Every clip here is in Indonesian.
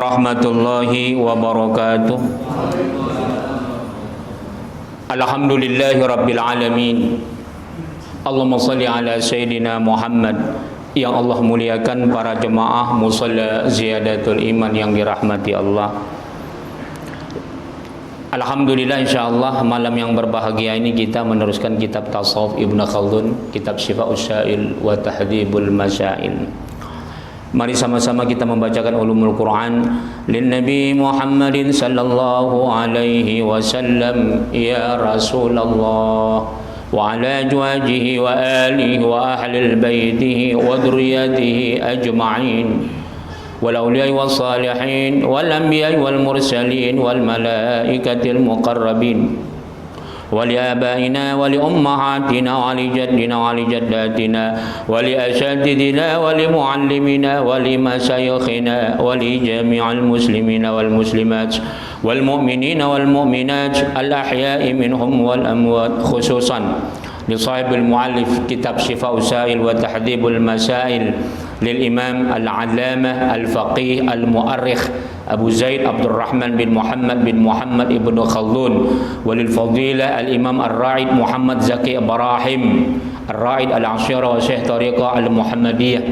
Rahmatullahi wabarakatuh. Alhamdulillahi rabbil alamin. Allahumma salli ala Sayyidina Muhammad. Yang Allah muliakan para jemaah musalla ziyadatul iman yang dirahmati Allah. Alhamdulillah, insyaallah malam yang berbahagia ini kita meneruskan kitab Tasawuf Ibnu Khaldun, kitab Syifa'us Syail wa Tahdhibul Masyail. Mari sama-sama kita membacakan ulumul Quran lin Nabi Muhammadin sallallahu alaihi wasallam. Ya Rasulullah wa ala azwajihi wa alihi wa ahlil baitihi wa dzurriyyatihi ajma'in wal awliya'i was salihin wal anbiya'i wal mursalin wal malaikatil muqarrabin ولآبائنا ولأمهاتنا ولجدنا ولجداتنا ولأساتذتنا ولمعلمنا ولمشايخنا ولجميع المسلمين والمسلمات والمؤمنين والمؤمنات الأحياء منهم والأموات، خصوصا لصاحب المؤلف كتاب شفاء السائل وتحذيب المسائل للإمام العلامة الفقيه المؤرخ أبو زيد عبد الرحمن بن محمد ابن خلدون، وللفضيلة الإمام الراعد محمد زكي إبراهيم الراعد العشيرة وشيخ طريقة المحمدية،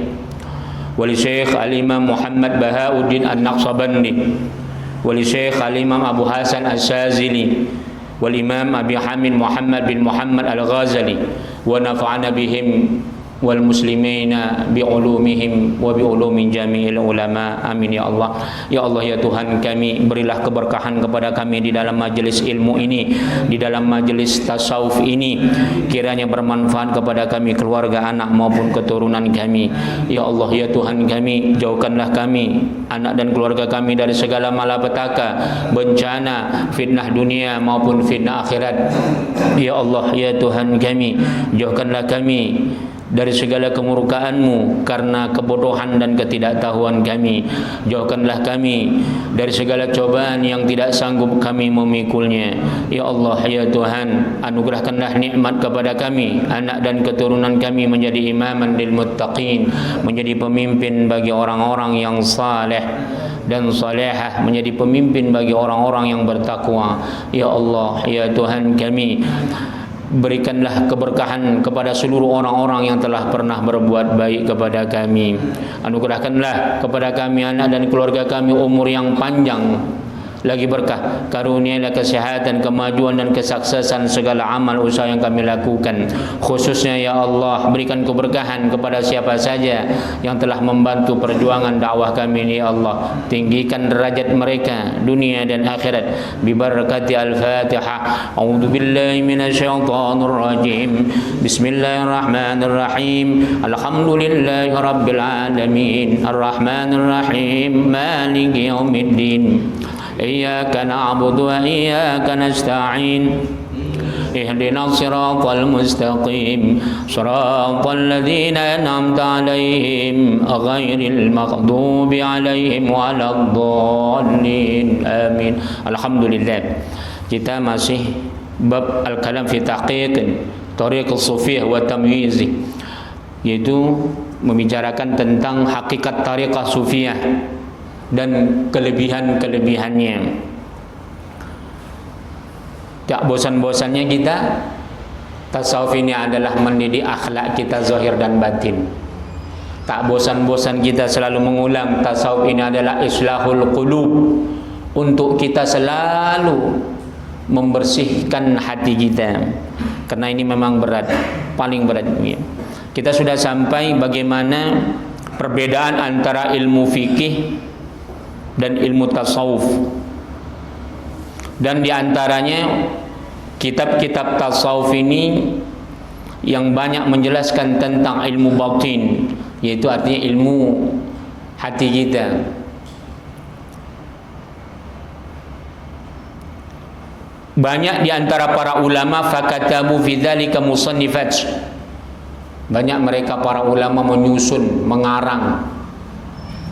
ولشيخ الإمام محمد بهاء الدين النقشبندي، ولشيخ الإمام أبو حسن الشاذلي، والإمام أبي حامد محمد بن محمد الغازلي، ونفعنا بهم والmuslimin bi'ulumihim wa bi'ulumi jami'il ulama, amin ya Allah. Ya Allah, ya Tuhan kami, berilah keberkahan kepada kami di dalam majelis ilmu ini, di dalam majelis tasawuf ini, kiranya bermanfaat kepada kami, keluarga, anak maupun keturunan kami. Ya Allah, ya Tuhan kami, jauhkanlah kami, anak dan keluarga kami dari segala malapetaka, bencana, fitnah dunia maupun fitnah akhirat. Ya Allah, ya Tuhan kami, jauhkanlah kami dari segala kemurkaan-Mu karena kebodohan dan ketidaktahuan kami. Jauhkanlah kami dari segala cobaan yang tidak sanggup kami memikulnya. Ya Allah, ya Tuhan, anugerahkanlah nikmat kepada kami, anak dan keturunan kami menjadi imaman lil muttaqin, menjadi pemimpin bagi orang-orang yang saleh dan salihah, menjadi pemimpin bagi orang-orang yang bertakwa. Ya Allah, ya Tuhan kami, berikanlah keberkahan kepada seluruh orang-orang yang telah pernah berbuat baik kepada kami. Anugerahkanlah kepada kami, anak dan keluarga kami, umur yang panjang lagi berkah, karunialah kesehatan, kemajuan dan kesuksesan segala amal usaha yang kami lakukan. Khususnya ya Allah, berikan keberkahan kepada siapa saja yang telah membantu perjuangan dakwah kami ini ya Allah. Tinggikan derajat mereka dunia dan akhirat bi barakati al-Fatihah. A'udzu billahi minasyaitonir rajim. Bismillahirrahmanirrahim. Alhamdulillahi rabbil alamin. Arrahmanir rahim. Maliki yaumiddin. Iyyaka na'budu wa iyyaka nasta'in. Ihdinas siratal mustaqim. Siratal ladzina an'amta 'alaihim ghairil maghdubi 'alaihim waladdallin. Amin. Alhamdulillah. Kita masih bab al-kalam fi tahqiq tariq as-sufiyah wa tamyiz, yaitu membicarakan tentang hakikat tariqah sufiyah dan kelebihan-kelebihannya. Tak bosan-bosannya kita, tasawuf ini adalah mendidik akhlak kita zahir dan batin. Tak bosan-bosan kita selalu mengulang, tasawuf ini adalah islahul qulub, untuk kita selalu membersihkan hati kita. Karena ini memang berat, paling berat. Kita sudah sampai bagaimana perbedaan antara ilmu fikih dan ilmu tasawuf, dan diantaranya kitab-kitab tasawuf ini yang banyak menjelaskan tentang ilmu batin, yaitu artinya ilmu hati kita. Banyak diantara para ulama fakatabu fi dzalika musannifat, banyak mereka para ulama menyusun, mengarang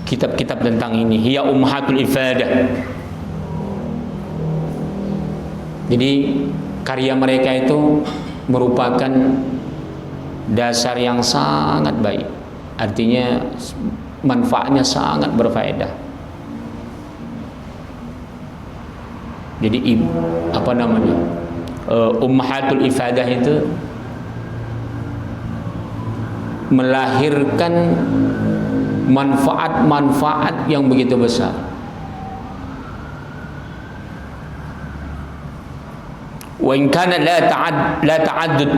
kitab-kitab tentang ini. Hiya ummahatul ifadah. Jadi karya mereka itu merupakan dasar yang sangat baik. Artinya manfaatnya sangat berfaedah. Jadi apa namanya, ummahatul ifadah itu melahirkan manfaat-manfaat yang begitu besar. Wa in kana la ta'addud,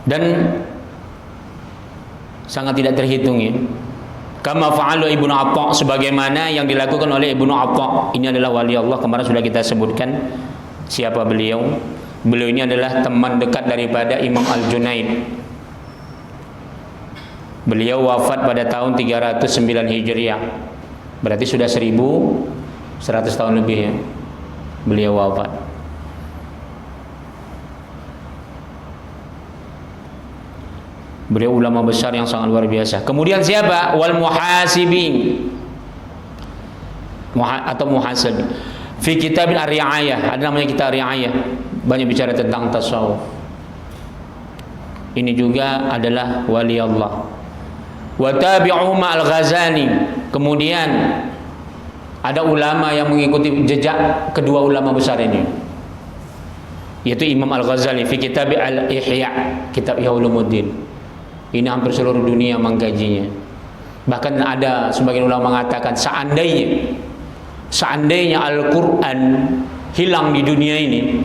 dan sangat tidak terhitung ya. Kama fa'alu Ibnu Atha, sebagaimana yang dilakukan oleh Ibnu Atha. Ini adalah wali Allah, kemarin sudah kita sebutkan siapa beliau. Beliau ini adalah teman dekat daripada Imam Al-Junaid. Beliau wafat pada tahun 309 Hijriah. Berarti sudah 1100 tahun lebih ya beliau wafat. Beliau ulama besar yang sangat luar biasa. Kemudian siapa? Wal muhasibin, atau muhasib. Fi kitab Ar-Ri'ayah, ada namanya kitab Ar-Ri'ayah, banyak bicara tentang tasawuf. Ini juga adalah wali Allah. Wa tabi'uhu Al-Ghazali. Kemudian ada ulama yang mengikuti jejak kedua ulama besar ini, yaitu Imam Al-Ghazali fi kitab Al-Ihya, kitab Ihya Ulumuddin. Ini hampir seluruh dunia mengkajinya. Bahkan ada sebagian ulama mengatakan seandainya Al-Quran hilang di dunia ini,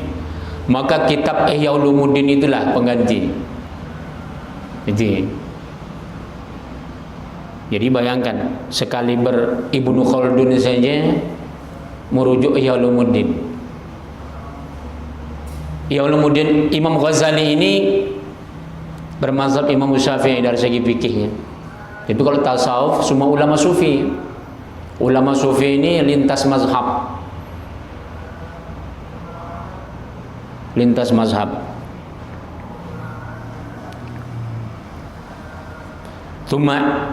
maka kitab Ihya Ulumuddin itulah pengganti. Jadi bayangkan, sekali Ibnu Khaldun saja merujuk Ihya Ulumuddin. Ihya Ulumuddin Imam Ghazali ini bermazhab Imam Syafi'i dari segi fikihnya. Tapi kalau tasawuf semua ulama sufi. Ulama sufi ini lintas mazhab. Lintas mazhab. Thumma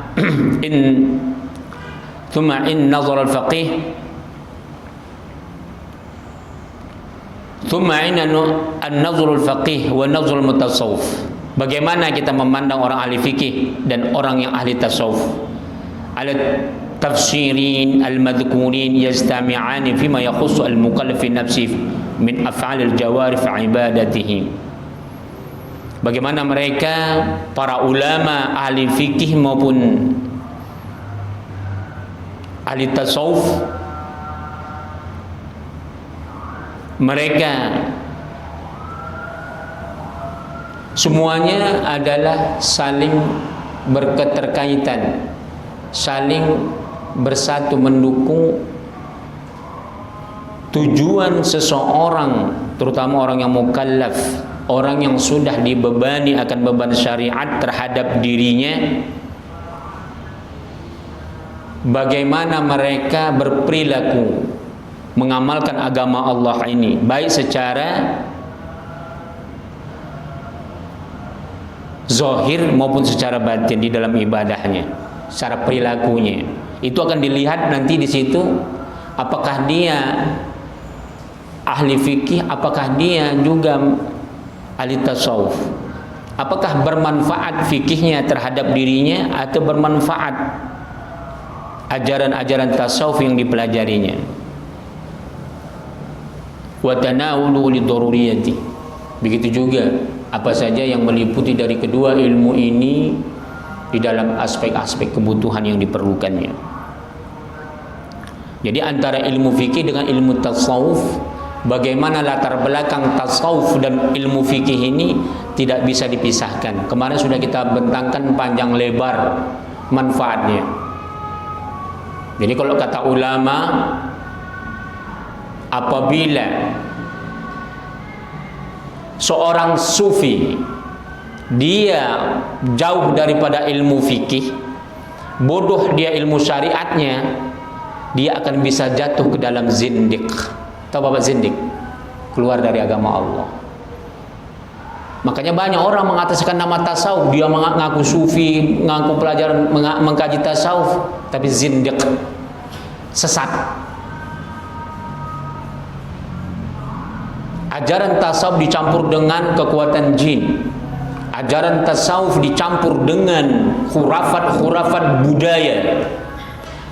in nazar al-faqih, thumma in an-nazar al-faqih wa nazar al-mutasawwif. Bagaimana kita memandang orang ahli fikih dan orang yang ahli tasawuf? Al tafsirin al-madhkurin yastami'ani fima yakhussu al-mukallaf fi nafsi min af'al al-jawarih fi ibadatihi. Bagaimana mereka, para ulama ahli fikih maupun ahli tasawuf, mereka semuanya adalah saling berketerkaitan, saling bersatu mendukung tujuan seseorang, terutama orang yang mukallaf, orang yang sudah dibebani akan beban syariat terhadap dirinya. Bagaimana mereka berperilaku mengamalkan agama Allah ini, baik secara zahir maupun secara batin di dalam ibadahnya, secara perilakunya. Itu akan dilihat nanti di situ, apakah dia ahli fikih, apakah dia juga ahli tasawuf, apakah bermanfaat fikihnya terhadap dirinya atau bermanfaat ajaran-ajaran tasawuf yang dipelajarinya. Wa tanawulu lidururiyati. Begitu juga apa saja yang meliputi dari kedua ilmu ini di dalam aspek-aspek kebutuhan yang diperlukannya. Jadi antara ilmu fikih dengan ilmu tasawuf, bagaimana latar belakang tasawuf dan ilmu fikih ini tidak bisa dipisahkan. Kemarin sudah kita bentangkan panjang lebar manfaatnya. Jadi kalau kata ulama, apabila seorang sufi dia jauh daripada ilmu fikih, bodoh dia ilmu syariatnya, dia akan bisa jatuh ke dalam zindik. Tahu Bapak zindik? Keluar dari agama Allah. Makanya banyak orang mengataskan nama tasawuf, dia mengaku sufi, mengaku pelajaran, mengkaji tasawuf, tapi zindik, sesat. Ajaran tasawuf dicampur dengan kekuatan jin. Ajaran tasawuf dicampur dengan khurafat-khurafat budaya.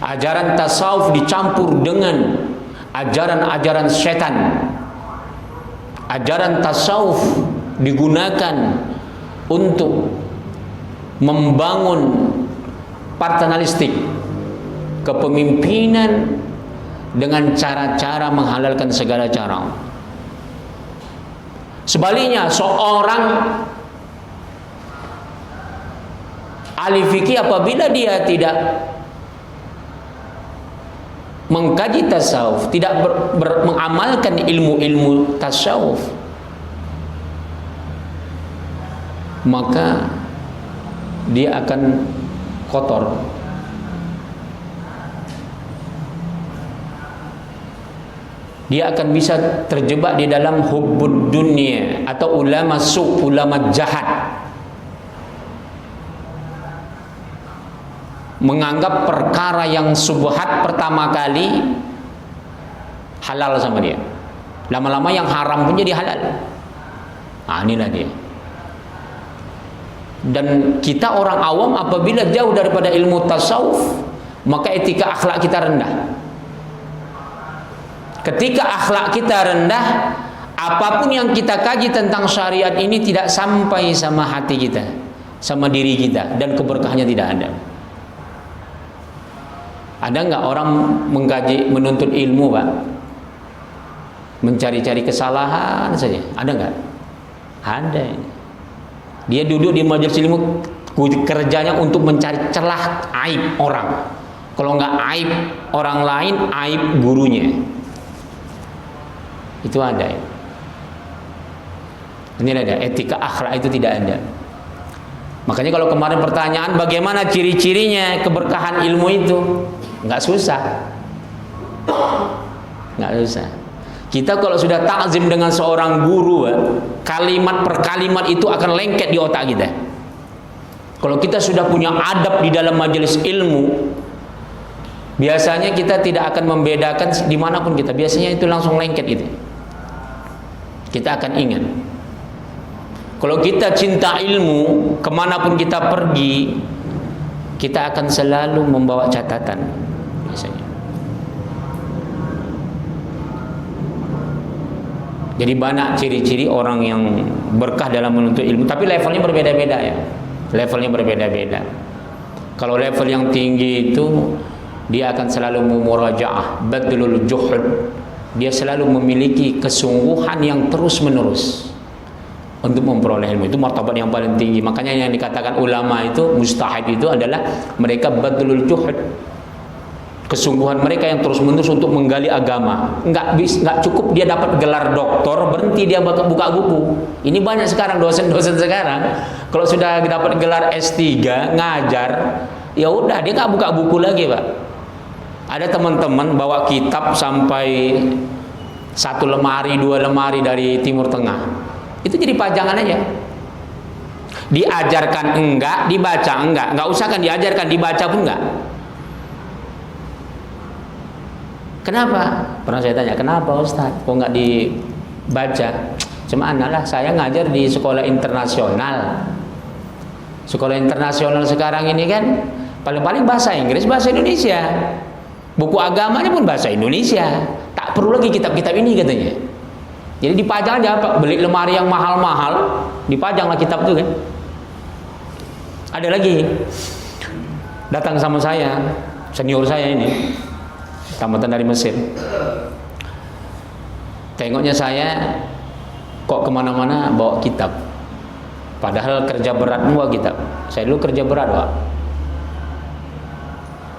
Ajaran tasawuf dicampur dengan ajaran-ajaran setan. Ajaran tasawuf digunakan untuk membangun paternalistik, kepemimpinan dengan cara-cara menghalalkan segala cara. Sebaliknya, seorang ahli fikih apabila dia tidak mengkaji tasawuf, tidak mengamalkan ilmu-ilmu tasawuf, maka dia akan kotor. Dia akan bisa terjebak di dalam hubbud dunia atau ulama ulama jahat, menganggap perkara yang subhat pertama kali halal sama dia, lama-lama yang haram pun jadi halal. Nah, inilah dia. Dan kita orang awam apabila jauh daripada ilmu tasawuf, maka etika akhlak kita rendah. Ketika akhlak kita rendah, apapun yang kita kaji tentang syariat ini tidak sampai sama hati kita, sama diri kita, dan keberkahannya tidak ada. Ada nggak orang mengkaji, menuntut ilmu, Pak, mencari-cari kesalahan saja? Ada nggak? Ada. Dia duduk di majelis ilmu, kerjanya untuk mencari celah aib orang. Kalau nggak aib orang lain, aib gurunya. Itu ada. Ini ada, etika akhlak itu tidak ada. Makanya kalau kemarin pertanyaan bagaimana ciri-cirinya keberkahan ilmu itu, nggak susah. Nggak susah. Kita kalau sudah takzim dengan seorang guru, kalimat per kalimat itu akan lengket di otak kita. Kalau kita sudah punya adab di dalam majelis ilmu, biasanya kita tidak akan membedakan dimanapun kita. Biasanya itu langsung lengket itu. Kita akan ingat. Kalau kita cinta ilmu, kemanapun kita pergi, kita akan selalu membawa catatan. Biasanya. Jadi banyak ciri-ciri orang yang berkah dalam menuntut ilmu, tapi levelnya berbeda-beda ya. Levelnya berbeda-beda. Kalau level yang tinggi itu dia akan selalu memurajaah, badlul juhud. Dia selalu memiliki kesungguhan yang terus-menerus untuk memperoleh ilmu. Itu martabat yang paling tinggi. Makanya yang dikatakan ulama itu mustahid itu adalah mereka badlul juhud. Kesungguhan mereka yang terus-menerus untuk menggali agama. Enggak cukup dia dapat gelar doktor berhenti dia buka buku. Ini banyak sekarang dosen-dosen sekarang kalau sudah dapat gelar S3 ngajar, ya udah dia nggak buka buku lagi, Pak. Ada teman-teman bawa kitab sampai 1 lemari 2 lemari dari Timur Tengah. Itu jadi pajangan aja. Diajarkan enggak, dibaca enggak usah kan diajarkan, dibaca pun enggak. Kenapa? Pernah saya tanya, kenapa Ustaz? Kok nggak dibaca? Cuma lah, saya ngajar di sekolah internasional. Sekolah internasional sekarang ini kan paling-paling bahasa Inggris, bahasa Indonesia. Buku agamanya pun bahasa Indonesia. Tak perlu lagi kitab-kitab ini katanya. Jadi dipajang aja, Pak. Beli lemari yang mahal-mahal, dipajanglah kitab itu kan. Ada lagi datang sama saya, senior saya ini. Tamatan dari Mesir. Tengoknya saya kok kemana-mana bawa kitab, padahal kerja berat bawa kitab. Saya dulu kerja berat, Pak.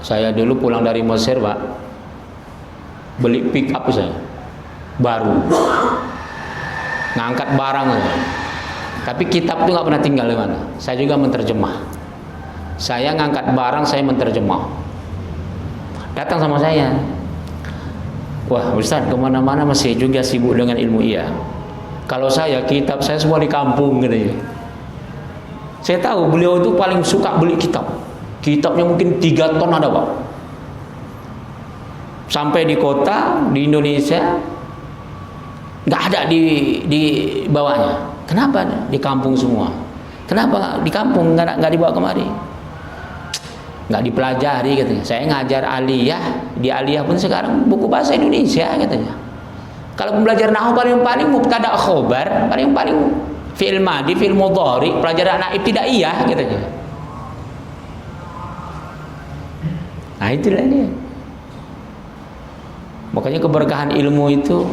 Saya dulu pulang dari Mesir, Pak, beli pick up saya baru, ngangkat barang saya. Tapi kitab itu nggak pernah tinggal di mana. Saya juga menterjemah. Saya ngangkat barang, saya menterjemah. Datang sama saya, wah Ustaz, kemana-mana masih juga sibuk dengan ilmu. Iya, kalau saya kitab saya semua di kampung gitu. Saya tahu beliau itu paling suka beli kitab. Kitabnya mungkin 3 ton ada, Pak. Sampai di kota di Indonesia nggak ada di bawahnya. Kenapa? Di kampung semua. Kenapa di kampung nggak dibawa kemari? nggak dipelajari katanya. Saya ngajar aliyah, di aliyah pun sekarang buku bahasa Indonesia katanya. Kalau belajar nahwu paling mubtada khobar, paling fi'il madi, fi'il mudhari, pelajaran anak ibtidaiyah katanya. Nah itulah dia. Makanya keberkahan ilmu itu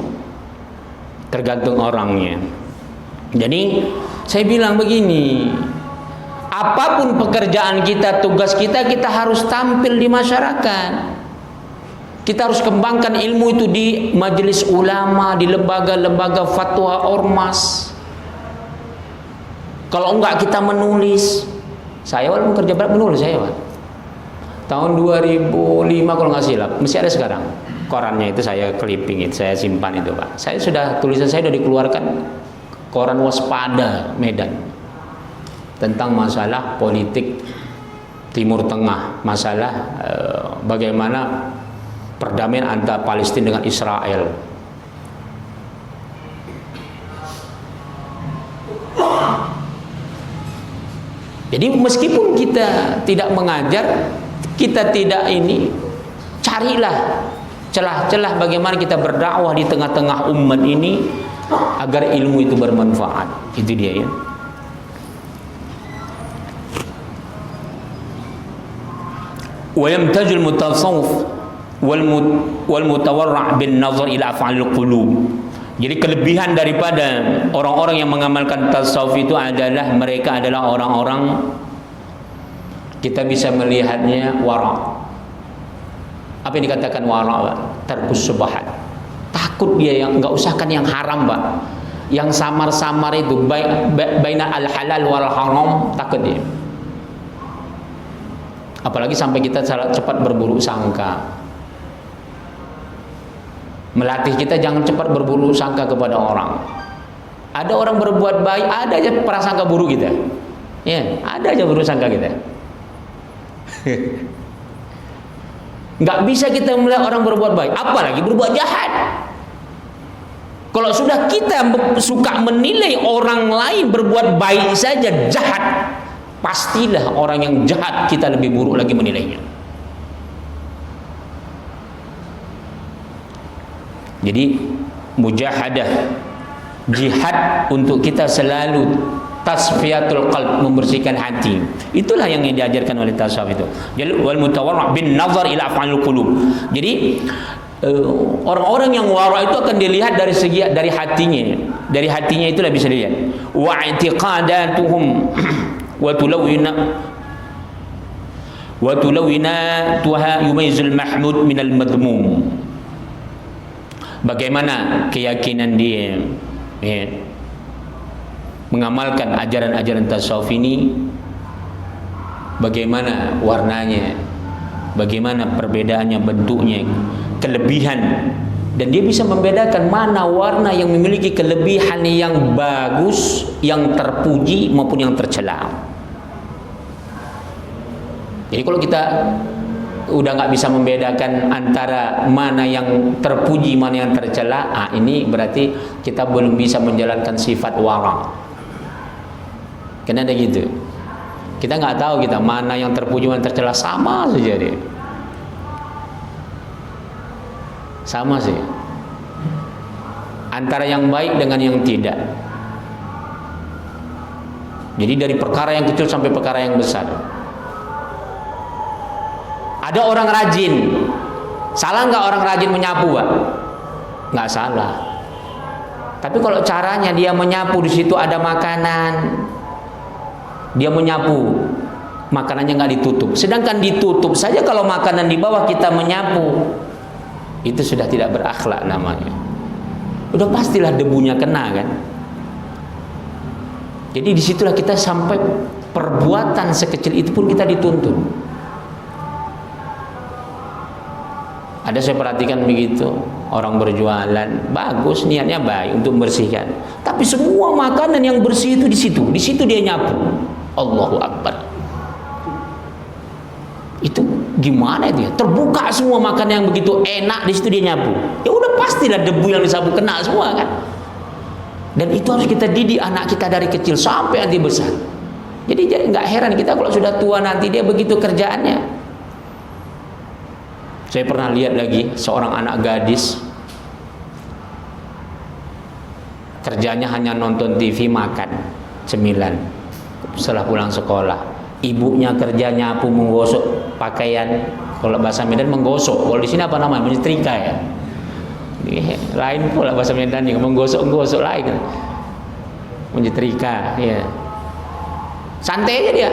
tergantung orangnya. Jadi saya bilang begini, apapun pekerjaan kita, tugas kita, kita harus tampil di masyarakat. Kita harus kembangkan ilmu itu di majelis ulama, di lembaga-lembaga fatwa ormas. Kalau enggak kita menulis. Saya walaupun kerja berat menulis saya, Pak. Tahun 2005 kalau nggak silap, masih ada sekarang. Korannya itu saya clipping itu, saya simpan itu, Pak. Tulisan saya sudah dikeluarkan koran Waspada Medan tentang masalah politik Timur Tengah, masalah bagaimana perdamaian antara Palestina dengan Israel. Jadi meskipun kita tidak mengajar, kita tidak ini, carilah celah-celah bagaimana kita berdakwah di tengah-tengah umat ini agar ilmu itu bermanfaat. Itu dia ya. Wa yamtajul mutasawwif wal mutawarra' bin nazar ila af'alil qulub. Jadi kelebihan daripada orang-orang yang mengamalkan tasawuf itu adalah mereka adalah orang-orang, kita bisa melihatnya wara'. Apa yang dikatakan wara', Pak? Tarkus subahat. Takut dia, yang enggak usahkan yang haram, Pak. Yang samar-samar itu baina al-halal wal haram, takut dia. Apalagi sampai kita cepat berburuk sangka. Melatih kita jangan cepat berburuk sangka kepada orang. Ada orang berbuat baik, ada aja prasangka buruk kita. Ya, ada aja buruk sangka kita. Nggak bisa kita melihat orang berbuat baik, apalagi berbuat jahat. Kalau sudah kita suka menilai orang lain berbuat baik saja jahat, pastilah orang yang jahat kita lebih buruk lagi menilainya. Jadi mujahadah, jihad untuk kita selalu tasfiyatul qalb, membersihkan hati. Itulah yang diajarkan oleh tasawuf itu. Jadi wal mutawarra' bin nazar ila af'alil qulub. Jadi orang-orang yang wara itu akan dilihat dari segi dari hatinya. Dari hatinya itulah bisa dilihat. Wa i'tiqadatuhum wa tulawina tuha yumayizul mahmud minal madmum. Bagaimana keyakinan dia ya, mengamalkan ajaran-ajaran tasawuf ini, bagaimana warnanya, bagaimana perbedaannya, bentuknya, kelebihan, dan dia bisa membedakan mana warna yang memiliki kelebihan yang bagus, yang terpuji maupun yang tercela. Jadi kalau kita udah nggak bisa membedakan antara mana yang terpuji, mana yang tercela, ini berarti kita belum bisa menjalankan sifat wara. Karena ada gitu, kita nggak tahu kita mana yang terpuji, mana yang tercela, sama saja dia, sama sih antara yang baik dengan yang tidak. Jadi dari perkara yang kecil sampai perkara yang besar. Ada orang rajin, salah nggak orang rajin menyapu, Pak? Nggak salah. Tapi kalau caranya dia menyapu, di situ ada makanan, dia menyapu, makanannya nggak ditutup. Sedangkan ditutup saja, kalau makanan di bawah kita menyapu, itu sudah tidak berakhlak namanya. Udah pastilah debunya kena kan. Jadi disitulah kita sampai perbuatan sekecil itu pun kita dituntut. Ada saya perhatikan begitu, orang berjualan bagus, niatnya baik untuk membersihkan, tapi semua makanan yang bersih itu di situ dia nyapu. Allahu Akbar. Itu gimana itu ya? Terbuka semua makanan yang begitu enak, di situ dia nyapu. Ya udah pastilah debu yang disapu kena semua kan. Dan itu harus kita didik anak kita dari kecil sampai nanti besar. Jadi nggak heran kita kalau sudah tua nanti dia begitu kerjaannya. Saya pernah lihat lagi seorang anak gadis kerjanya hanya nonton TV, makan cemilan setelah pulang sekolah. Ibunya kerja nyapu, menggosok pakaian. Kalau bahasa Medan menggosok. Kalau di sini apa namanya? Menyetrika ya. Lain pula bahasa Medan nih, menggosok lain. Menyetrika, ya. Santai aja dia.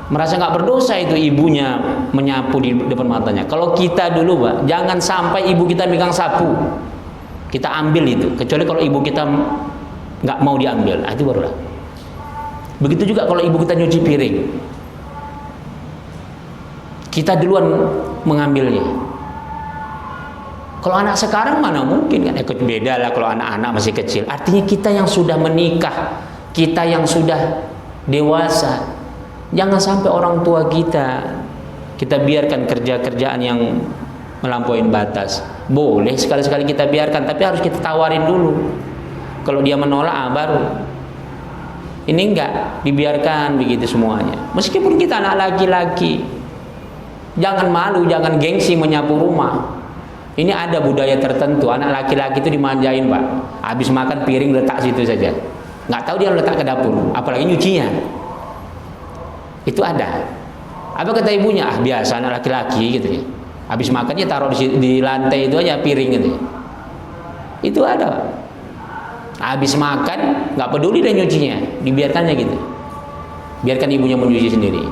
Merasa nggak berdosa itu ibunya menyapu di depan matanya. Kalau kita dulu, Pak, jangan sampai ibu kita megang sapu, kita ambil itu. Kecuali kalau ibu kita nggak mau diambil, itu barulah. Begitu juga kalau ibu kita nyuci piring, kita duluan mengambilnya. Kalau anak sekarang mana mungkin kan? Beda lah kalau anak-anak masih kecil. Artinya kita yang sudah menikah, kita yang sudah dewasa, jangan sampai orang tua kita biarkan kerja-kerjaan yang melampaui batas. Boleh sekali-sekali kita biarkan, tapi harus kita tawarin dulu. Kalau dia menolak, baru. Ini enggak, dibiarkan begitu semuanya. Meskipun kita anak laki-laki, jangan malu, jangan gengsi menyapu rumah. Ini ada budaya tertentu, anak laki-laki itu dimanjain, Pak. Habis makan piring letak situ saja. Nggak tahu dia letak ke dapur, apalagi nyucinya. Itu ada. Apa kata ibunya? Biasa anak laki-laki gitu ya. Habis makannya taruh di lantai itu aja piring gitu ya. Itu ada. Habis makan nggak peduli dia nyucinya, dibiarkannya gitu. Biarkan ibunya mencuci sendiri.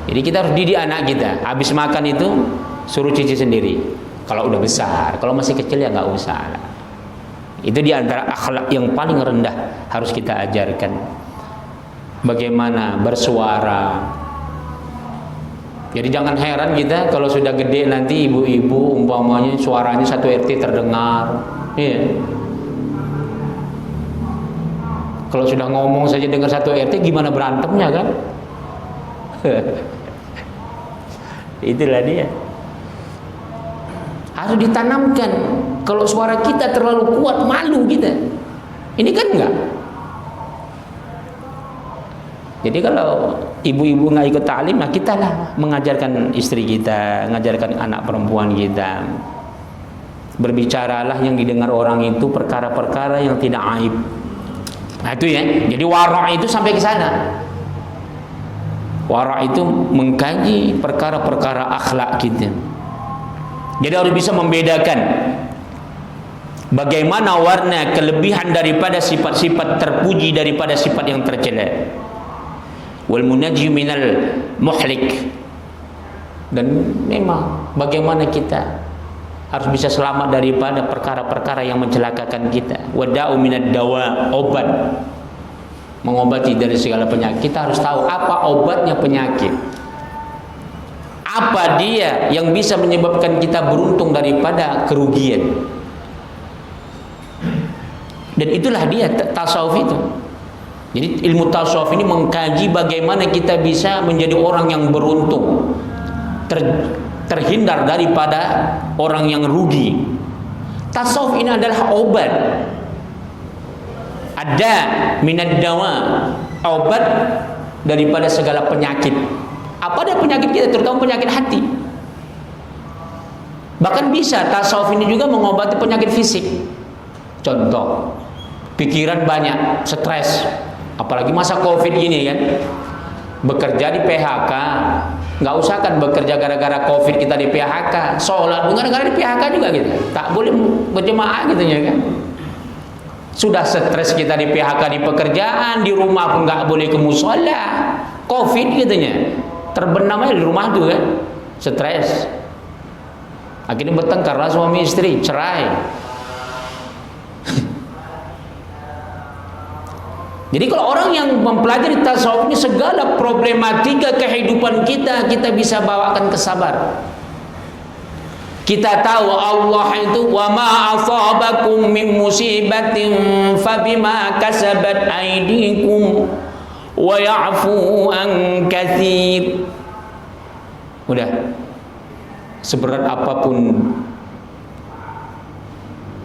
Jadi kita harus didik anak kita. Habis makan itu suruh cuci sendiri. Kalau udah besar, kalau masih kecil ya nggak usah. Itu di antara akhlak yang paling rendah harus kita ajarkan. Bagaimana bersuara. Jadi jangan heran kita kalau sudah gede nanti ibu-ibu umpamanya suaranya satu RT terdengar. Iya. Kalau sudah ngomong saja dengar satu RT, gimana berantemnya kan? Itulah dia. Harus ditanamkan. Kalau suara kita terlalu kuat, malu kita. Ini kan enggak. Jadi kalau ibu-ibu nggak ikut ta'lim, nah kita lah mengajarkan istri kita, mengajarkan anak perempuan kita. Berbicaralah yang didengar orang itu perkara-perkara yang tidak aib. Nah itu ya. Jadi wara' itu sampai ke sana. Wara' itu mengkaji perkara-perkara akhlak kita. Jadi harus bisa membedakan bagaimana warna kelebihan daripada sifat-sifat terpuji daripada sifat yang tercela. Wal munajji minal muhlik. Dan memang bagaimana kita harus bisa selamat daripada perkara-perkara yang mencelakakan kita. Wada'u minad dawa, obat mengobati dari segala penyakit. Kita harus tahu apa obatnya penyakit. Apa dia yang bisa menyebabkan kita beruntung daripada kerugian. Dan itulah dia tasawuf itu. Jadi ilmu tasawuf ini mengkaji bagaimana kita bisa menjadi orang yang beruntung, terhindar daripada orang yang rugi. Tasawuf ini adalah obat. Ada minad dawa, obat daripada segala penyakit. Apa ada penyakit kita, terutama penyakit hati. Bahkan bisa tasawuf ini juga mengobati penyakit fisik. Contoh, pikiran banyak, stres. Apalagi masa Covid gini kan. Bekerja di PHK, nggak usah kan bekerja gara-gara Covid kita di PHK. Sholat bukan gara-gara di PHK juga gitu. Tak boleh berjemaah gitu ya kan. Sudah stres kita di PHK di pekerjaan, di rumah pun nggak boleh ke musola. Covid gitunya. Terbenam aja di rumah tuh kan. Stres. Akhirnya bertengkarlah suami istri, cerai. Jadi kalau orang yang mempelajari tasawuf ini, segala problematika kehidupan kita bisa bawakan ke sabar. Kita tahu Allah itu wa ma asabakum min musibatin fabima kasabat aydikum wa ya'fu an katsir. Udah. Seberat apapun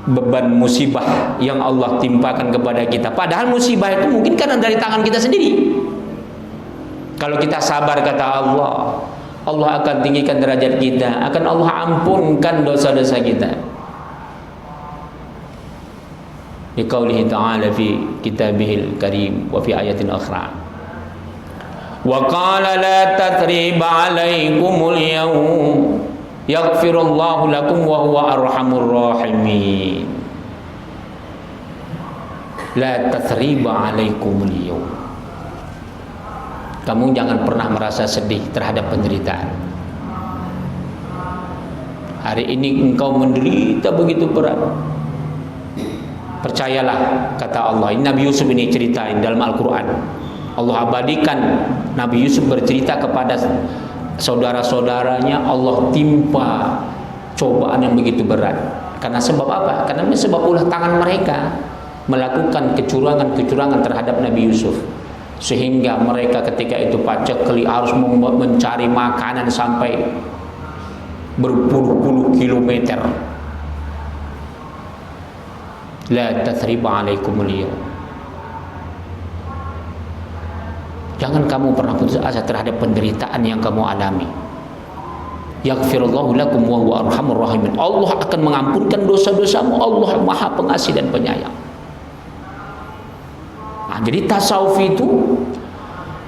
beban musibah yang Allah timpakan kepada kita, padahal musibah itu mungkin karena dari tangan kita sendiri. Kalau kita sabar, kata Allah, Allah akan tinggikan derajat kita, akan Allah ampunkan dosa-dosa kita. Biqaulihi ta'ala fi kitabihil karim wa fi ayatin ukhra. Wa qala la tathriba 'alaikumul yawm yaghfirullahu lakum wa huwa arhamur rahimin. La tathriba 'alaikumul yawm. Kamu jangan pernah merasa sedih terhadap penderitaan. Hari ini engkau menderita begitu berat. Percayalah, kata Allah. Ini Nabi Yusuf ini ceritain dalam Al-Quran. Allah abadikan Nabi Yusuf bercerita kepada saudara-saudaranya. Allah timpa cobaan yang begitu berat. Karena sebab apa? Karena sebab ulah tangan mereka melakukan kecurangan-kecurangan terhadap Nabi Yusuf. Sehingga mereka ketika itu pacekli harus mencari makanan sampai berpuluh-puluh kilometer. La tathriba 'alaikumul yawm. Jangan kamu pernah putus asa terhadap penderitaan yang kamu alami. Yaghfirullahu lakum wa huwa arhamur rahimin. Allah akan mengampunkan dosa-dosamu. Allah Maha Pengasih dan Penyayang. Nah, jadi tasawuf itu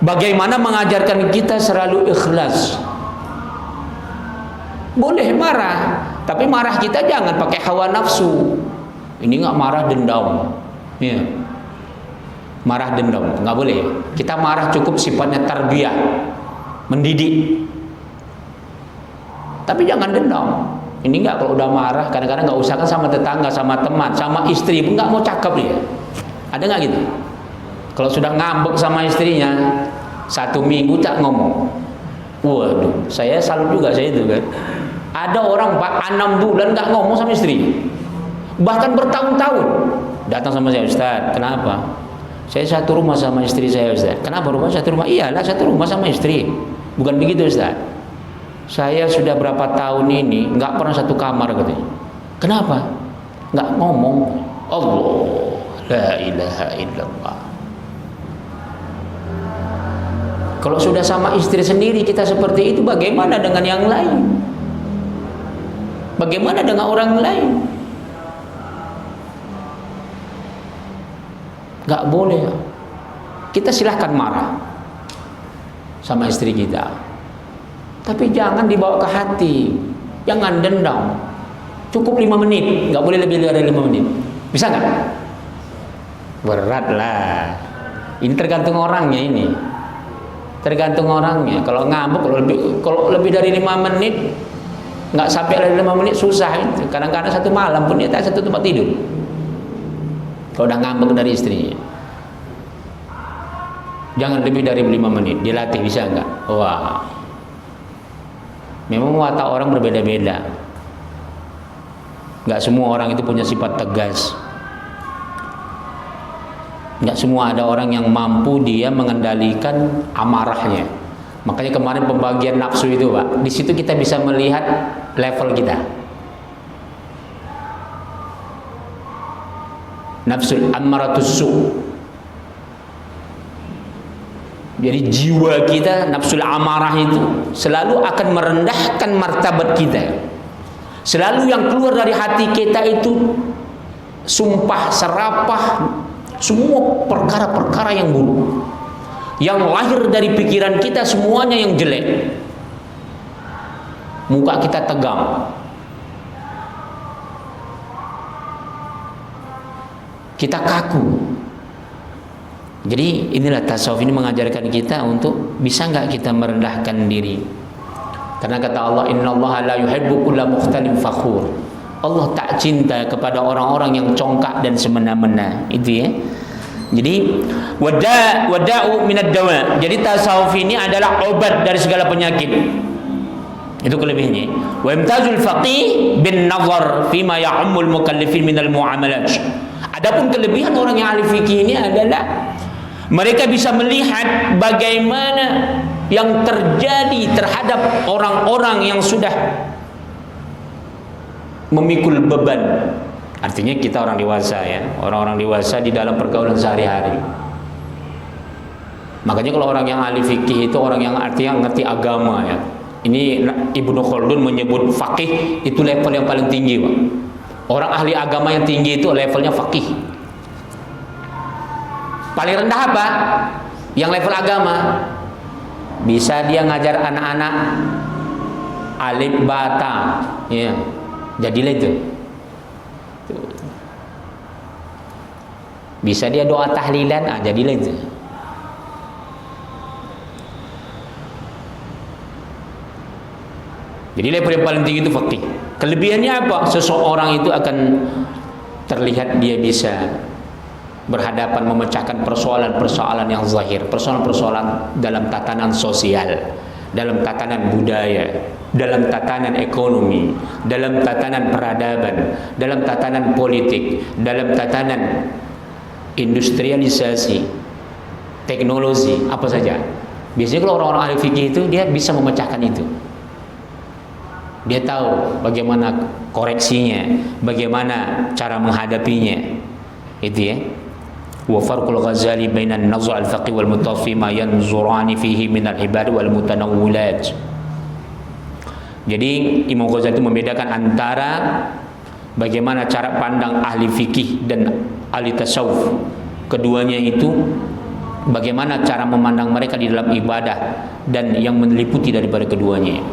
bagaimana mengajarkan kita selalu ikhlas. Boleh marah, tapi marah kita jangan pakai hawa nafsu. Ini nggak marah dendam, ya. Marah dendam nggak boleh. Kita marah cukup sifatnya tarbiyah, mendidik. Tapi jangan dendam. Ini nggak, kalau udah marah kadang-kadang nggak usah kan sama tetangga, sama teman, sama istri nggak mau cakap dia. Ada nggak gitu? Kalau sudah ngambek sama istrinya 1 minggu tak ngomong. Waduh, saya salut juga saya itu kan. Ada orang 6 bulan nggak ngomong sama istri. Bahkan bertahun-tahun datang sama saya, Ustaz, kenapa? Saya satu rumah sama istri saya, Ustaz. Kenapa rumah satu rumah? Iyalah satu rumah sama istri. Bukan begitu, Ustaz. Saya sudah berapa tahun ini nggak pernah satu kamar katanya. Kenapa? Nggak ngomong. Allah, la ilaha illallah. Kalau sudah sama istri sendiri kita seperti itu, bagaimana dengan yang lain? Bagaimana dengan orang lain? Gak boleh. Kita silahkan marah sama istri kita, tapi jangan dibawa ke hati. Jangan dendam. Cukup 5 menit, gak boleh lebih dari 5 menit. Bisa gak? Berat lah. Ini tergantung orangnya ini. Tergantung orangnya. Kalau ngambek, kalau lebih dari 5 menit, nggak sampai dari 5 menit susah itu. Kadang-kadang satu malam pun dia tak satu tempat tidur. Kalau udah ngambek dari istrinya. Jangan lebih dari 5 menit. Dilatih, bisa nggak? Wah. Memang watak orang berbeda-beda. Nggak semua orang itu punya sifat tegas. Nggak semua ada orang yang mampu dia mengendalikan amarahnya. Makanya kemarin pembagian nafsu itu, Pak, di situ kita bisa melihat level kita. Nafsul ammaratus su. Jadi jiwa kita, nafsul amarah itu selalu akan merendahkan martabat kita. Selalu yang keluar dari hati kita itu sumpah, serapah, semua perkara-perkara yang buruk. Yang lahir dari pikiran kita semuanya yang jelek. Muka kita tegang, kita kaku. Jadi inilah tasawuf ini mengajarkan kita untuk bisa nggak kita merendahkan diri. Karena kata Allah, innallaha la yuhibbu kulla mukhtalin fakhur. Allah tak cinta kepada orang-orang yang congkak dan semena-mena. Itu ya. Jadi wada'u minad dawa. Jadi tasawuf ini adalah obat dari segala penyakit. Itu kelebihannya. Wa imtazul faqih bin nazar fima ya'ummul mukallifin minal muamalat. Adapun kelebihan orang yang ahli fikih ini adalah mereka bisa melihat bagaimana yang terjadi terhadap orang-orang yang sudah memikul beban. Artinya kita orang dewasa ya, orang-orang dewasa di dalam pergaulan sehari-hari. Makanya kalau orang yang ahli fikih itu orang yang artinya ngerti agama ya. Ini Ibnu Khaldun menyebut faqih itu level yang paling tinggi, Pak. Orang ahli agama yang tinggi itu levelnya faqih. Paling rendah apa? Yang level agama. Bisa dia ngajar anak-anak alif bata, ya. Jadilah itu. Bisa dia doa tahlilan, jadilah itu. Jadi level yang paling tinggi itu faqih. Kelebihannya apa? Seseorang itu akan terlihat dia bisa berhadapan memecahkan persoalan-persoalan yang zahir, persoalan-persoalan dalam tatanan sosial, dalam tatanan budaya, dalam tatanan ekonomi, dalam tatanan peradaban, dalam tatanan politik, dalam tatanan industrialisasi, teknologi, apa saja. Biasanya kalau orang-orang ahli fikih itu dia bisa memecahkan itu. Dia tahu bagaimana koreksinya, bagaimana cara menghadapinya. Itu ya. Wa farqul Ghazali bainan nazar al-faqih wal mutawaffi ma yanzurani fihi min al-ibad wal mutanawwilat. Jadi Imam Ghazali itu membedakan antara bagaimana cara pandang ahli fikih dan ahli tasawuf. Keduanya itu bagaimana cara memandang mereka di dalam ibadah dan yang meliputi daripada keduanya.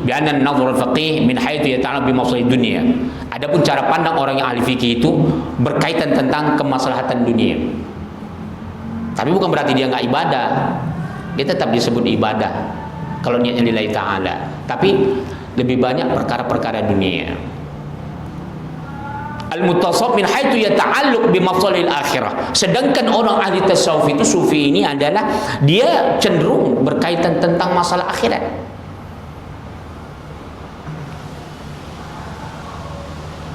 Bi'anna an-nazar al-faqih min haitsu yata'allaq bi masalih dunia. Adapun cara pandang orang yang ahli fikih itu berkaitan tentang kemaslahatan dunia. Tapi bukan berarti dia enggak ibadah. Dia tetap disebut ibadah kalau niatnya lillahi ta'ala. Tapi lebih banyak perkara-perkara dunia. Al-mutasawwif min haitsu yata'allaq bi masalihil akhirah. Sedangkan orang ahli tasawuf itu sufi ini adalah dia cenderung berkaitan tentang masalah akhirat.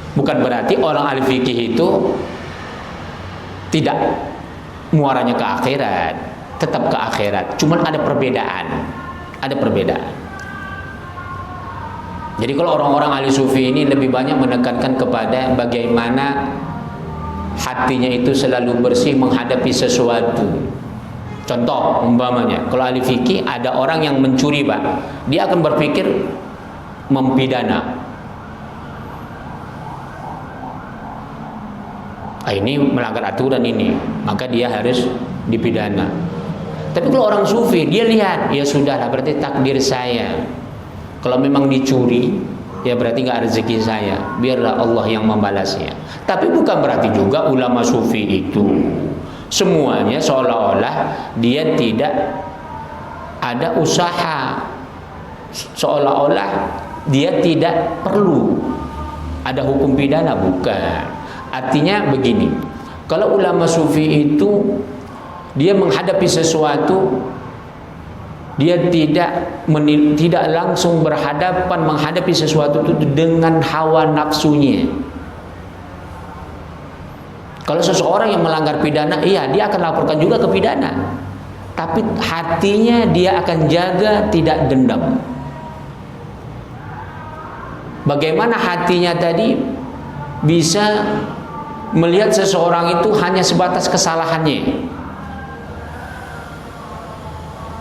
Bukan berarti orang ahli fikih itu tidak muaranya ke akhirat, tetap ke akhirat. Cuman ada perbedaan. Ada perbedaan. Jadi kalau orang-orang ahli sufi ini lebih banyak menekankan kepada bagaimana hatinya itu selalu bersih menghadapi sesuatu. Contoh umpamanya, kalau ahli fikih ada orang yang mencuri, Pak, dia akan berpikir mempidana. Ini melanggar aturan ini, maka dia harus dipidana. Tapi kalau orang sufi, dia lihat, ya sudahlah, berarti takdir saya. Kalau memang dicuri, ya berarti nggak rezeki saya. Biarlah Allah yang membalasnya. Tapi bukan berarti juga ulama sufi itu semuanya seolah-olah dia tidak ada usaha, seolah-olah dia tidak perlu ada hukum pidana, bukan. Artinya begini, kalau ulama sufi itu dia menghadapi sesuatu, dia tidak langsung berhadapan menghadapi sesuatu itu dengan hawa nafsunya. Kalau seseorang yang melanggar pidana, iya dia akan laporkan juga ke pidana, tapi hatinya dia akan jaga tidak dendam. Bagaimana hatinya tadi bisa melihat seseorang itu hanya sebatas kesalahannya.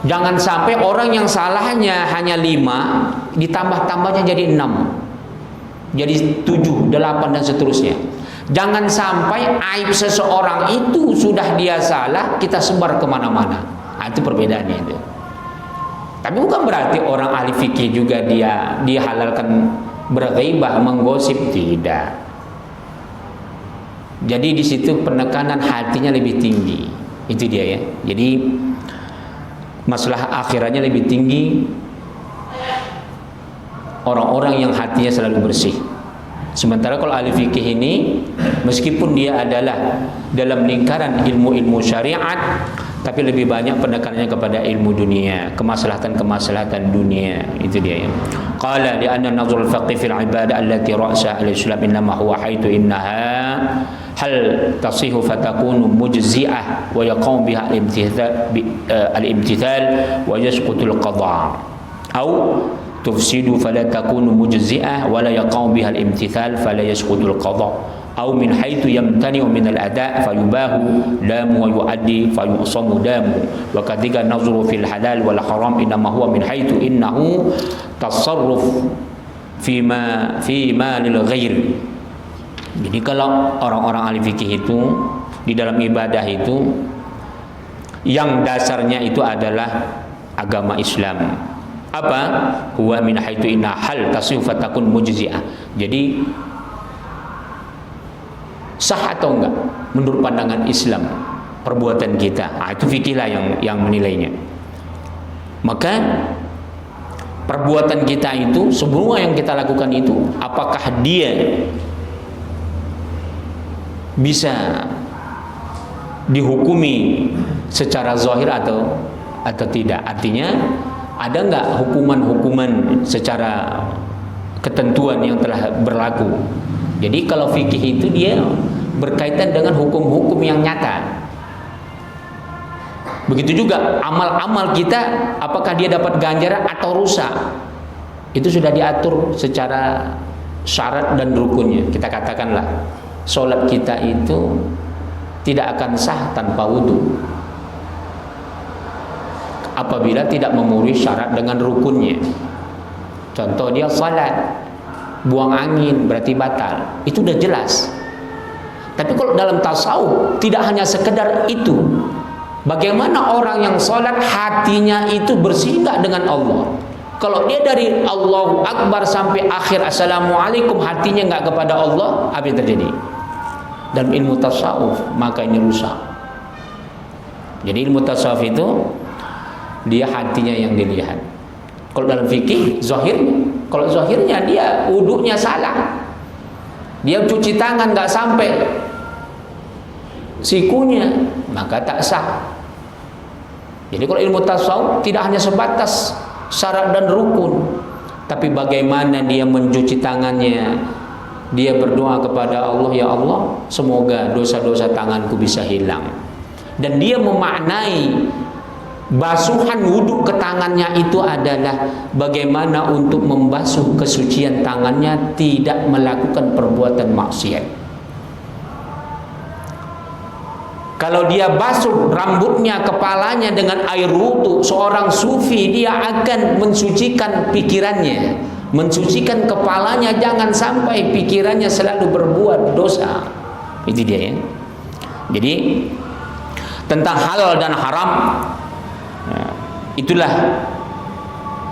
Jangan sampai orang yang salahnya hanya 5 ditambah-tambahnya jadi 6, jadi 7, 8 dan seterusnya. Jangan sampai aib seseorang itu sudah dia salah kita sebar kemana-mana. Itu perbedaannya itu. Tapi bukan berarti orang ahli fikih juga dia dihalalkan berghaibah, menggosip, tidak. Jadi di situ penekanan hatinya lebih tinggi. Itu dia ya. Jadi masalah akhiratnya lebih tinggi orang-orang yang hatinya selalu bersih. Sementara kalau ahli fikih ini meskipun dia adalah dalam lingkaran ilmu-ilmu syariat, tapi lebih banyak penekanannya kepada ilmu dunia, kemaslahatan-kemaslahatan dunia. Itu dia ya. Qala li anna nazar al-faqih fil ibadah allati ra'sa al-islam innama huwa haitsu innaha hal tasihu fatakunu mujzi'ah wa yaqum biha al-imtithal wa yasqutu al-qada' atau tufsidu fala takunu mujzi'ah wa la yaqum biha al-imtithal fala yasqutu al-qada' au min haitsu yamtani'u min al-ada' fayubahu damu wa yu'addi fayusamu damu wa kadika nazru fil halal wal haram inma huwa min haitsu innahu tasarruf fima lil ghair. Jadi kalau orang-orang ahli fikih itu di dalam ibadah itu yang dasarnya itu adalah agama Islam. Apa? Huwa min haitsu inna hal tasawuf fatakun mujzi'ah. Jadi sah atau enggak menurut pandangan Islam perbuatan kita. Itu fikihlah yang menilainya. Maka perbuatan kita itu, semua yang kita lakukan itu, apakah dia bisa dihukumi secara zahir atau tidak? Artinya ada enggak hukuman-hukuman secara ketentuan yang telah berlaku? Jadi kalau fikih itu dia berkaitan dengan hukum-hukum yang nyata. Begitu juga amal-amal kita, apakah dia dapat ganjaran atau rusak? Itu sudah diatur secara syarat dan rukunnya. Kita katakanlah sholat kita itu tidak akan sah tanpa wudhu apabila tidak memenuhi syarat dengan rukunnya. Contoh dia salat buang angin berarti batal, itu udah jelas. Tapi kalau dalam tasawuf tidak hanya sekedar itu. Bagaimana orang yang sholat hatinya itu bersih nggak dengan Allah? Kalau dia dari Allahu Akbar sampai akhir Assalamualaikum hatinya nggak kepada Allah, apa yang terjadi? Dalam ilmu tasawuf maka ini rusak. Jadi ilmu tasawuf itu dia hatinya yang dilihat. Kalau dalam fikih zahirnya, kalau zahirnya dia wudunya salah, dia cuci tangan nggak sampai sikunya, maka tak sah. Jadi kalau ilmu tasawuf tidak hanya sebatas syarat dan rukun, tapi bagaimana dia mencuci tangannya, dia berdoa kepada Allah, ya Allah, semoga dosa-dosa tanganku bisa hilang. Dan dia memaknai basuhan wudhu ke tangannya itu adalah bagaimana untuk membasuh kesucian tangannya, tidak melakukan perbuatan maksiat. Kalau dia basuh rambutnya, kepalanya dengan air wudu, seorang sufi dia akan mensucikan pikirannya, mensucikan kepalanya, jangan sampai pikirannya selalu berbuat dosa. Itu dia ya. Jadi tentang halal dan haram, itulah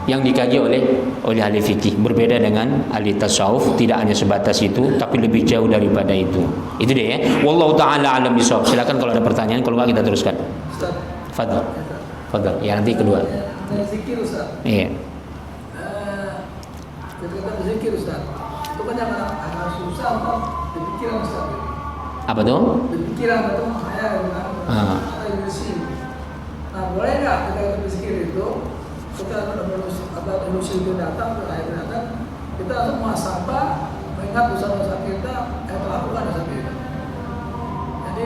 yang dikaji oleh ahli fikih. Berbeda dengan ahli tasawuf, tidak hanya sebatas itu, tapi lebih jauh daripada itu. Itu dia ya. Wallahu taala alam bisawab. Silakan kalau ada pertanyaan, kalau enggak kita teruskan. Ustaz. Fadhal. Fadhal. Ya nanti kedua. Zikir Ustaz. Iya. Ketika berzikir Ustaz, itu kan yang agak susah untuk berpikiran Ustaz. Apa tuh? Berpikiran itu saya dengan ilusi. Nah, boleh nggak kita berzikir itu? Kita ilusi itu datang, kita langsung muhasabah, mengingat dosa-dosa kita yang telah lakukan dosa kita. Jadi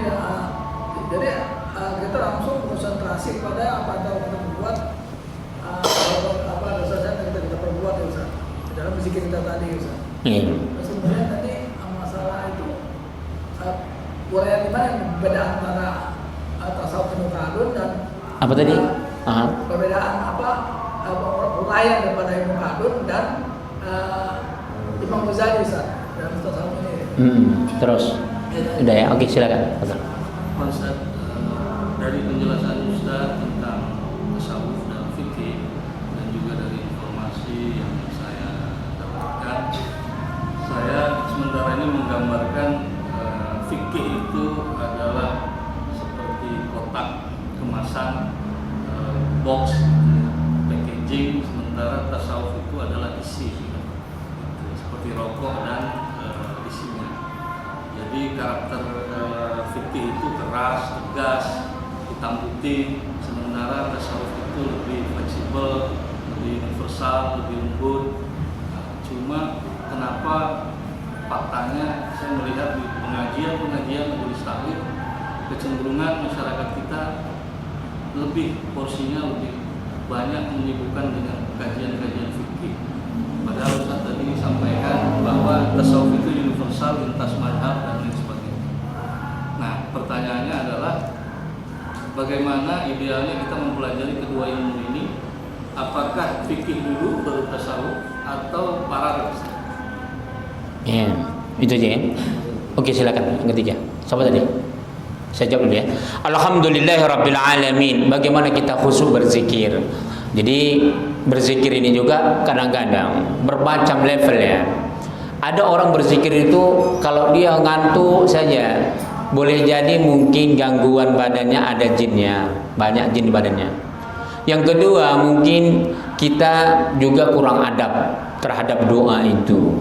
kita langsung konsentrasi pada apa yang kita berbuat, apa dosa yang kita perbuat ya Ustaz, dalam berzikir kita tadi Ustaz. Sebenarnya tadi masalah itu uraian di mana beda antara tasawuf Nukadun dan apa tadi? Perbedaan uraian daripada Ibnu Khaldun dan Imam Ghazali Ustaz dalam tasawuf ini. Terus udah ya, oke silakan. Ustaz, dari penjelasan Ustaz tentang tasawuf dan fikih dan juga dari informasi yang saya dapatkan, saya sementara ini menggambarkan fikih itu adalah seperti kotak kemasan, box, packaging, sementara tasawuf itu adalah isi, seperti rokok dan isinya. Jadi karakter fikih itu keras, tegas, hitam putih, sementara tasawuf itu lebih fleksibel, lebih universal, lebih lembut. Cuma kenapa faktanya saya melihat di pengajian majelis taklim kecenderungan masyarakat kita lebih porsinya lebih banyak menyibukkan dengan kajian-kajian fikih. Padahal Ustaz tadi sampaikan bahwa tasawuf itu universal, lintas mazhab dan lain pertanyaannya adalah bagaimana idealnya kita mempelajari kedua ilmu ini? Apakah fikih dulu baru tasawuf atau paralel? Ya, itu aja ya. Oke, silakan yang ketiga. Siapa tadi? Saya jawab dulu ya. Alhamdulillahirabbil alamin. Bagaimana kita khusyuk berzikir? Jadi berzikir ini juga kadang-kadang bermacam level ya. Ada orang berzikir itu kalau dia ngantuk saja, boleh jadi mungkin gangguan badannya, ada jinnya, banyak jin di badannya. Yang kedua, mungkin kita juga kurang adab terhadap doa itu.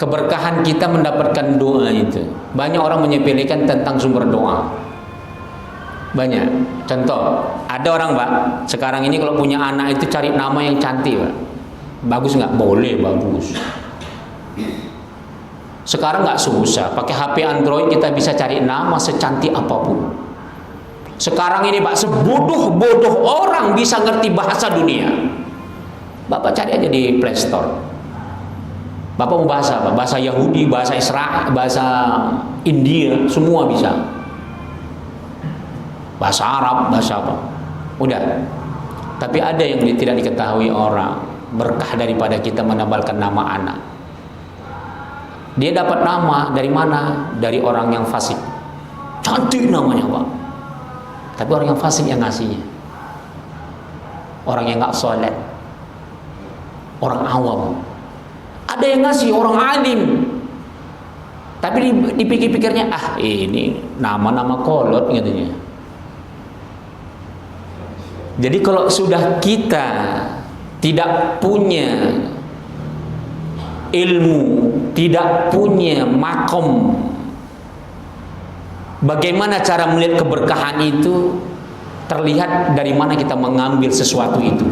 Keberkahan kita mendapatkan doa itu. Banyak orang menyepelekan tentang sumber doa. Banyak. Contoh, ada orang Pak, sekarang ini kalau punya anak itu cari nama yang cantik Pak. Bagus nggak? Boleh, bagus. Sekarang nggak susah, pakai HP Android kita bisa cari nama secantik apapun. Sekarang ini Pak, sebodoh-bodoh orang bisa ngerti bahasa dunia. Bapak cari aja di Play Store. Bapak mau bahasa apa? Bahasa Yahudi, bahasa Israel, bahasa India, semua bisa. Bahasa Arab, bahasa apa? Udah. Tapi ada yang tidak diketahui orang, berkah daripada kita menabalkan nama anak. Dia dapat nama dari mana? Dari orang yang fasik. Cantik namanya Pak. Tapi orang yang fasik yang ngasihnya. Orang yang nggak sholat. Orang awam. Ada yang ngasih orang alim. Tapi dipikir-pikirnya, ini nama-nama kolot katanya. Jadi kalau sudah kita tidak punya ilmu, tidak punya makom, bagaimana cara melihat keberkahan itu terlihat dari mana kita mengambil sesuatu itu.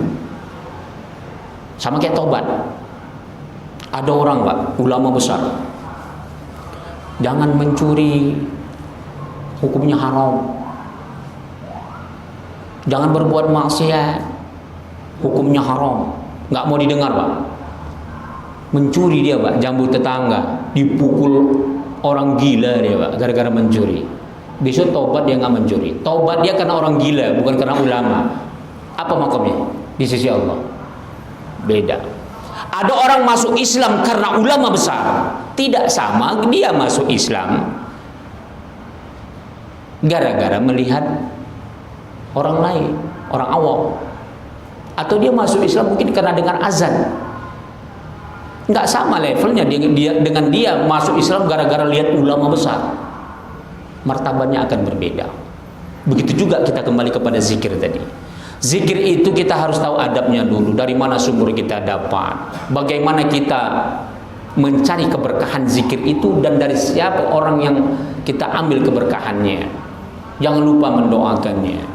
Sama kayak tobat. Ada orang Pak, ulama besar, jangan mencuri, hukumnya haram. Jangan berbuat maksiat, hukumnya haram. Nggak mau didengar Pak. Mencuri dia Pak, jambu tetangga, dipukul orang gila dia Pak, gara-gara mencuri. Besok tobat dia nggak mencuri. Tobat dia karena orang gila, bukan karena ulama. Apa makomnya di sisi Allah? Beda. Ada orang masuk Islam karena ulama besar, tidak sama dia masuk Islam gara-gara melihat orang lain, orang awam. Atau dia masuk Islam mungkin karena dengar azan. Nggak sama levelnya dengan dia masuk Islam gara-gara lihat ulama besar. Martabatnya akan berbeda. Begitu juga kita kembali kepada zikir tadi. Zikir itu kita harus tahu adabnya dulu, dari mana sumber kita dapat, bagaimana kita mencari keberkahan zikir itu, dan dari siapa orang yang kita ambil keberkahannya. Jangan lupa mendoakannya.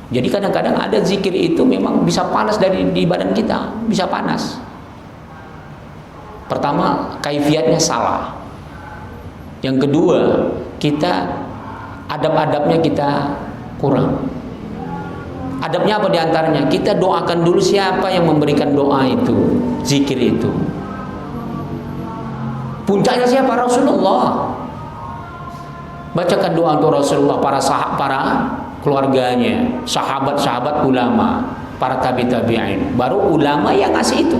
Jadi kadang-kadang ada zikir itu memang bisa panas di badan kita, bisa panas. Pertama, kaifiatnya salah. Yang kedua, kita adab-adabnya kita kurang. Adabnya apa diantaranya? Kita doakan dulu siapa yang memberikan doa itu, zikir itu. Puncaknya siapa? Rasulullah. Bacakan doa untuk Rasulullah, para keluarganya, sahabat-sahabat ulama, para tabi'in. Baru ulama yang ngasih itu.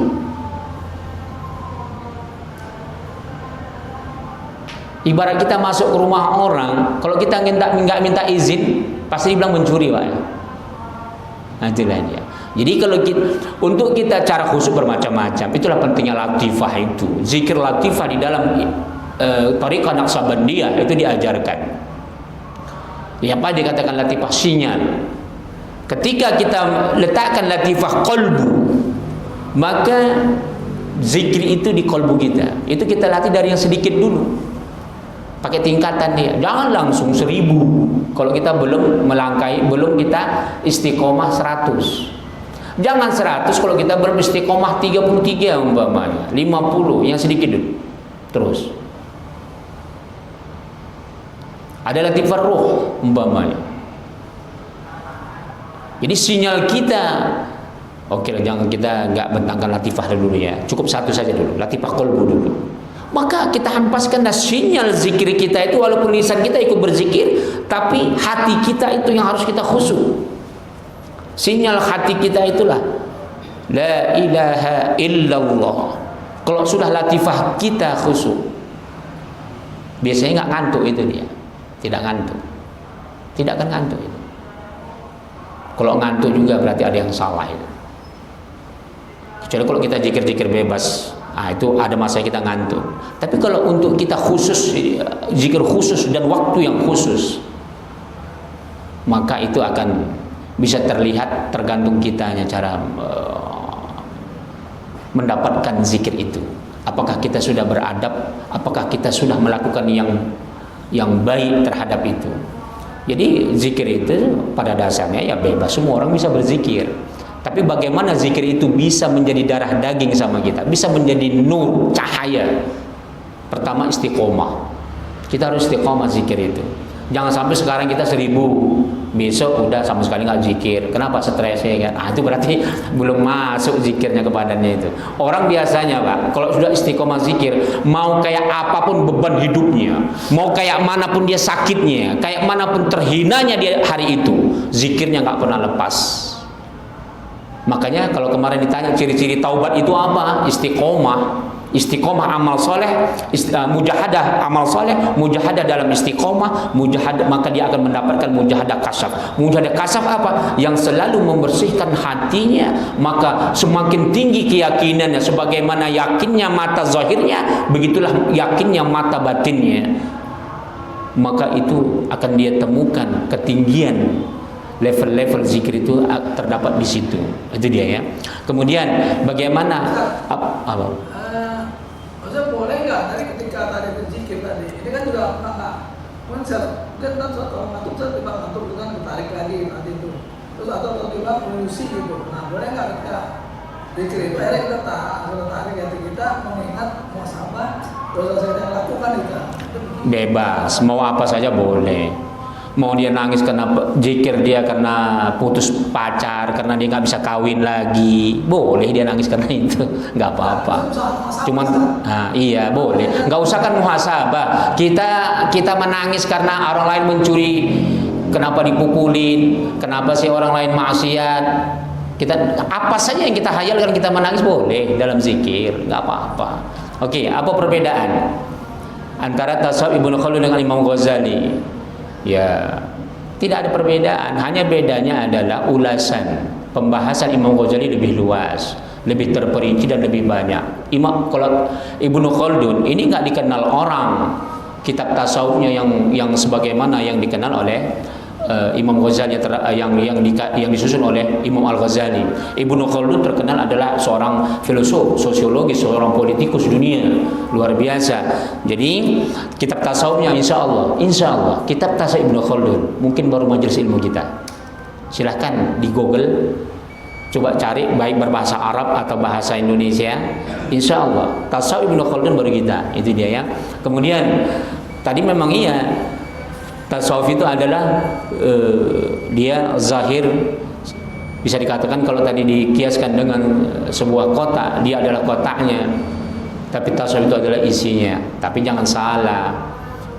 Ibarat kita masuk ke rumah orang, kalau kita nggak minta izin, pasti dibilang mencuri Pak. Nah, itulah dia. Jadi kalau untuk kita cara khusyuk bermacam-macam, itulah pentingnya latifah itu. Zikir latifah di dalam Thariqah Naqsabandiyah itu diajarkan. Apa dikatakan latifah? Sinyal. Ketika kita letakkan latifah qalbu, maka zikir itu di qalbu kita. Itu kita latih dari yang sedikit dulu. Pakai tingkatan dia, jangan langsung 1000. Kalau kita belum melangkai, belum kita istiqomah 100. Jangan 100 kalau kita belum istiqomah 33 umpamanya, 50, yang sedikit dulu. Terus. Ada latifah ruh umpamanya. Jadi sinyal kita, oke, jangan kita nggak bentangkan latifah dulu ya. Cukup satu saja dulu, latifah qalbu dulu. Maka kita hempaskanlah sinyal zikir kita itu, walaupun lisan kita ikut berzikir, tapi hati kita itu yang harus kita khusyuk. Sinyal hati kita itulah la ilaha illallah. Kalau sudah latifah kita khusyuk, biasanya nggak ngantuk itu dia, tidak ngantuk, tidak akan ngantuk itu. Kalau ngantuk juga berarti ada yang salah itu. Kecuali kalau kita zikir-zikir bebas, itu ada masa kita ngantuk. Tapi kalau untuk kita khusus, zikir khusus dan waktu yang khusus, maka itu akan bisa terlihat tergantung kitanya cara mendapatkan zikir itu. Apakah kita sudah beradab, apakah kita sudah melakukan yang baik terhadap itu. Jadi zikir itu pada dasarnya ya bebas, semua orang bisa berzikir. Tapi bagaimana zikir itu bisa menjadi darah daging sama kita, bisa menjadi nur, cahaya. Pertama istiqomah. Kita harus istiqomah zikir itu. Jangan sampai sekarang kita 1000, besok udah sama sekali nggak zikir. Kenapa? Stres ya kan? Itu berarti belum masuk zikirnya ke badannya itu. Orang biasanya Pak, kalau sudah istiqomah zikir, mau kayak apapun beban hidupnya, mau kayak manapun dia sakitnya, kayak manapun terhinanya dia hari itu, zikirnya nggak pernah lepas. Makanya kalau kemarin ditanya ciri-ciri taubat itu apa? Istiqomah. Istiqomah amal soleh, mujahadah amal soleh, mujahadah dalam istiqomah, mujahadah, maka dia akan mendapatkan mujahadah kasaf. Mujahadah kasaf apa? Yang selalu membersihkan hatinya, maka semakin tinggi keyakinannya, sebagaimana yakinnya mata zahirnya, begitulah yakinnya mata batinnya. Maka itu akan dia temukan ketinggian level-level zikir itu terdapat di situ. Itu dia ya. Kemudian bagaimana apa? Maksudnya boleh nggak tadi ketika tadi berzikir tadi, ini kan juga nggak konser, mungkin kan suatu orang ngantuk itu kan ditarik lagi nanti itu, terus atau tiba-tiba melusi gitu. Nah boleh nggak ketika zikir itu akhirnya kita tarik hati kita mengingat muhasabah dosa yang lakukan itu. Bebas, mau apa saja boleh. Mau dia nangis karena zikir dia karena putus pacar, karena dia nggak bisa kawin lagi, boleh dia nangis karena itu, nggak apa-apa. Cuman iya boleh, nggak usah kan muhasabah. Kita menangis karena orang lain mencuri, kenapa dipukulin, kenapa sih orang lain maksiat. Kita apa saja yang kita hayalkan kita menangis boleh dalam zikir, nggak apa-apa. Oke, apa perbedaan antara tasawuf Ibnu Khaldun dengan Imam Ghazali? Ya, tidak ada perbedaan. Hanya bedanya adalah ulasan pembahasan Imam Ghazali lebih luas, lebih terperinci dan lebih banyak. Kalau Ibnu Khaldun ini nggak dikenal orang kitab tasawufnya yang sebagaimana yang dikenal oleh Imam Ghazali yang disusun oleh Imam Al-Ghazali. Ibnu Khaldun terkenal adalah seorang filosof, sosiologis, seorang politikus dunia luar biasa. Jadi kitab tasawufnya insya Allah kitab tasawuf Ibnu Khaldun mungkin baru majelis ilmu kita. Silahkan di Google, coba cari baik berbahasa Arab atau bahasa Indonesia. Insya Allah tasawuf Ibnu Khaldun baru kita. Itu dia ya. Kemudian tadi memang iya, tasawuf itu adalah dia zahir, bisa dikatakan kalau tadi dikiaskan dengan sebuah kota, dia adalah kotaknya, tapi tasawuf itu adalah isinya. Tapi jangan salah,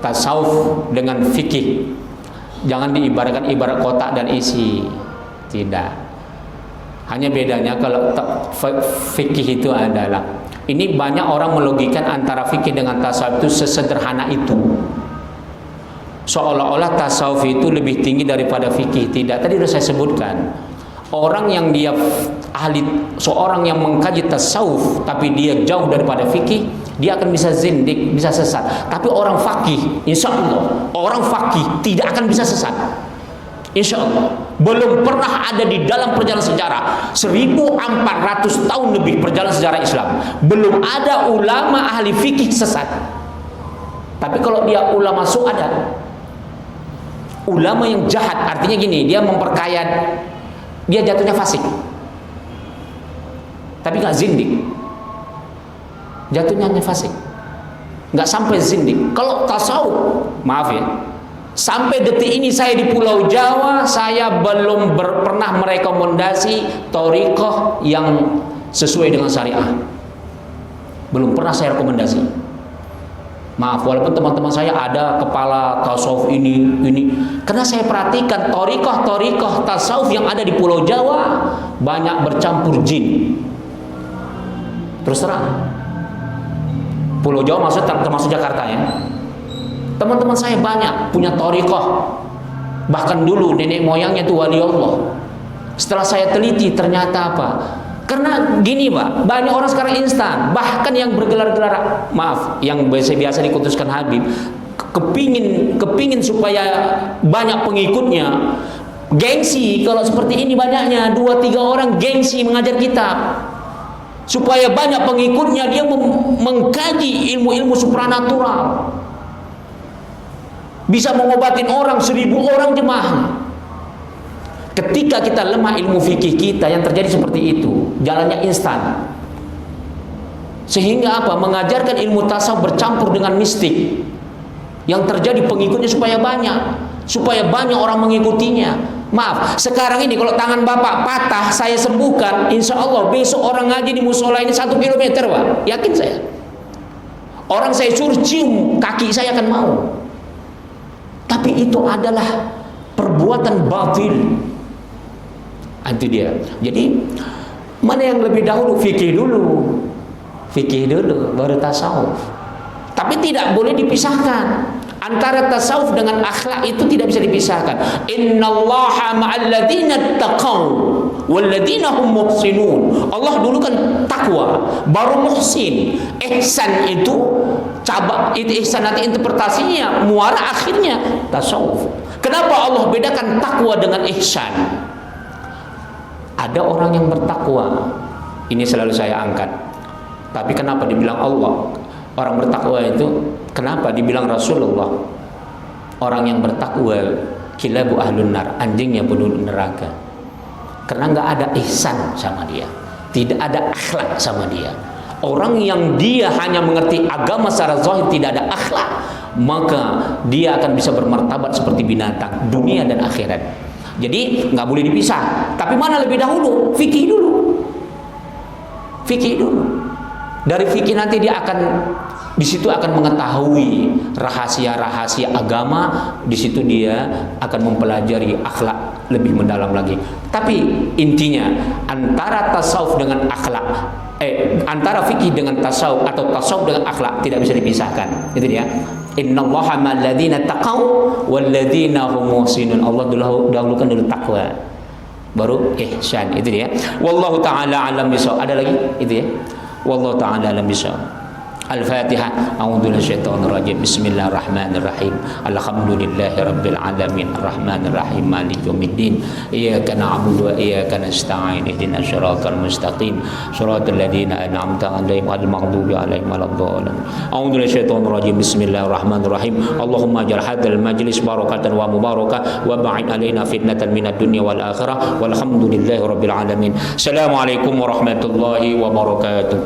tasawuf dengan fikih jangan diibaratkan ibarat kotak dan isi, tidak. Hanya bedanya kalau fikih itu adalah, ini banyak orang melogikan antara fikih dengan tasawuf itu sesederhana itu, seolah-olah tasawuf itu lebih tinggi daripada fikih. Tidak, tadi sudah saya sebutkan. Orang yang dia ahli, seorang yang mengkaji tasawuf tapi dia jauh daripada fikih, dia akan bisa zindik, bisa sesat. Tapi orang fakih, insya Allah orang fakih tidak akan bisa sesat, insya Allah. Belum pernah ada di dalam perjalanan sejarah 1400 tahun lebih perjalanan sejarah Islam, belum ada ulama ahli fikih sesat. Tapi kalau dia ulama su ada ulama yang jahat, artinya gini, dia memperkaya, dia jatuhnya fasik, tapi nggak zindik, jatuhnya hanya fasik, nggak sampai zindik. Kalau tasawuf, maaf ya, sampai detik ini saya di Pulau Jawa, saya belum pernah merekomendasi thariqah yang sesuai dengan syariah, belum pernah saya rekomendasi. Maaf, walaupun teman-teman saya ada kepala tasawuf ini, karena saya perhatikan thariqah tasawuf yang ada di Pulau Jawa banyak bercampur jin. Terus terang, Pulau Jawa termasuk Jakarta ya. Teman-teman saya banyak punya thariqah. Bahkan dulu nenek moyangnya itu wali Allah. Setelah saya teliti ternyata apa? Karena gini Pak, banyak orang sekarang instan, bahkan yang bergelar-gelar, maaf, yang biasa dikutuskan Habib, kepingin supaya banyak pengikutnya, gengsi. Kalau seperti ini banyaknya 2-3 orang gengsi mengajar kitab, supaya banyak pengikutnya, dia mengkaji ilmu-ilmu supranatural, bisa mengobatin orang 1000 orang jemaah. Ketika kita lemah ilmu fikih kita, yang terjadi seperti itu, jalannya instan. Sehingga apa? Mengajarkan ilmu tasawuf bercampur dengan mistik. Yang terjadi pengikutnya supaya banyak orang mengikutinya. Maaf, sekarang ini kalau tangan Bapak patah, saya sembuhkan, insya Allah besok orang ngaji di musola ini 1 kilometer Pak, yakin saya. Orang saya suruh cium kaki saya akan mau. Tapi itu adalah perbuatan batil. Itu dia. Jadi mana yang lebih dahulu? Fikih dulu baru tasawuf. Tapi tidak boleh dipisahkan. Antara tasawuf dengan akhlak itu tidak bisa dipisahkan. Innallaha ma'al ladzina taqaw wal ladzina hum muhsinun. Allah dulu kan takwa, baru muhsin. Ihsan itu cabang, itu ihsan nanti interpretasinya muara akhirnya tasawuf. Kenapa Allah bedakan takwa dengan ihsan? Ada orang yang bertakwa, ini selalu saya angkat. Tapi kenapa dibilang Allah? Orang bertakwa itu kenapa dibilang Rasulullah? Orang yang bertakwa kilabu ahlun nar, anjingnya penduduk neraka. Karena nggak ada ihsan sama dia, tidak ada akhlak sama dia. Orang yang dia hanya mengerti agama secara zahir, tidak ada akhlak, maka dia akan bisa bermartabat seperti binatang, dunia dan akhirat. Jadi nggak boleh dipisah. Tapi mana lebih dahulu? Fikih dulu. Dari fikih nanti dia akan di situ akan mengetahui rahasia-rahasia agama. Di situ dia akan mempelajari akhlak lebih mendalam lagi. Tapi intinya antara tasawuf dengan akhlak, antara fikih dengan tasawuf atau tasawuf dengan akhlak tidak bisa dipisahkan. Itu dia. Innallaha ma'al ladzina taqaw wal ladzina hum muhsinun. Allah dahulukan dulu takwa, baru ihsan. Itu dia. Wallahu taala alam bisawab. Ada lagi? Itu ya. Wallahu taala alam bisawab. Al-Fatihah. A'udzu minasyaitonir rajim. Bismillahirrahmanirrahim. Alhamdulillahi rabbil alamin. Arrahmanir rahim. Maliki yaumiddin. Iyyaka na'budu wa iyyaka nasta'in. Ihdinas siratal mustaqim. Shiratal ladzina an'amta 'alaihim ghairil maghdubi 'alaihim waladdallin. A'udzu minasyaitonir rajim. Bismillahirrahmanirrahim. Allahumma ij'al hadzal majlis barakatan wa mubarakah wa ba'id 'alaina fitnatan minad dunya wal akhirah. Walhamdulillahi rabbil alamin. Assalamualaikum warahmatullahi wabarakatuh.